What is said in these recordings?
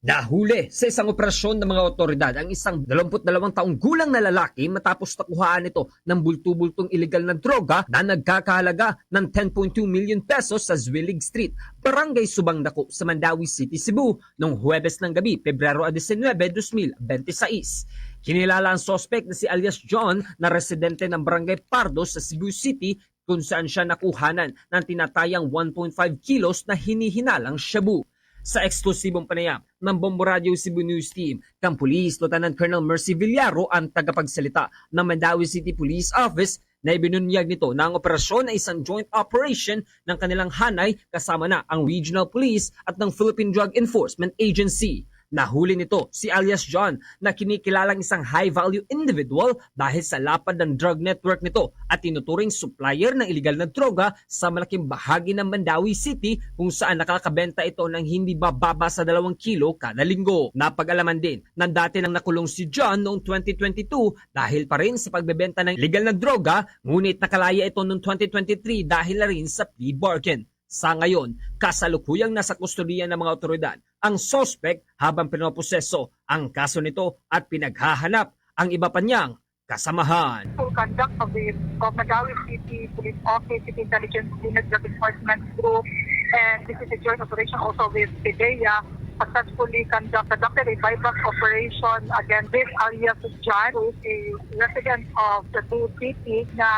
Nahuli sa isang operasyon ng mga otoridad ang isang 22 taong gulang na lalaki matapos nakuhaan ito ng bultu-bultong ilegal na droga na nagkakahalaga ng 10.2 million pesos sa Zwilig Street, Barangay Subang Dako sa Mandawi City, Cebu noong Huwebes ng gabi, Pebrero 19, 2026. Kinilala ang suspect na si alias John na residente ng Barangay Pardo sa Cebu City kung saan siya nakuhanan ng tinatayang 1.5 kilos na hinihinalang shabu. Sa eksklusibong panayam ng Bombo Radio Cebu News Team, kang Police Lieutenant Colonel Mercy Villaro ang tagapagsalita ng Mandawi City Police Office na ibinunyag nito na ang operasyon ay isang joint operation ng kanilang hanay kasama na ang Regional Police at ng Philippine Drug Enforcement Agency. Nahuli nito si alias John na kinikilalang isang high-value individual dahil sa lapad ng drug network nito at tinuturing supplier ng illegal na droga sa malaking bahagi ng Mandawi City kung saan nakakabenta ito ng hindi bababa sa 2 kilo kada linggo. Napag-alaman din ng dati nang nakulong si John noong 2022 dahil pa rin sa pagbebenta ng illegal na droga, ngunit nakalaya ito noong 2023 dahil na rin sa plea bargain. Sa ngayon, kasalukuyang nasa kustodiya ng mga otoridad ang suspect habang pinoproseso ang kaso nito at pinaghahanap ang iba pa niyang kasamahan. Full conduct of the Mandawi City Police Office, City Intelligence Unit, Drug Enforcement Group, and this is a joint operation also with PDEA, successfully conducted a buyback operation against this alias John, who is a resident of the Cebu City, na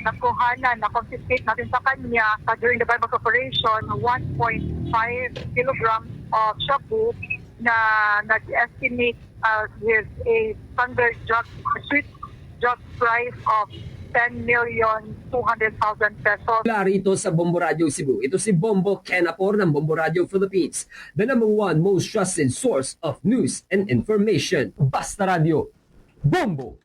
nakuhanan, na-confiscate natin sa kanya during the buyback operation 1.5 kilograms of shabu na nag-estimate with a standard street drug price of 10,200,000 pesos. Mula rito sa Bombo Radio Cebu, ito si Bombo Ken Apor ng Bombo Radio Philippines, the #1 most trusted source of news and information. Basta Radio, Bombo!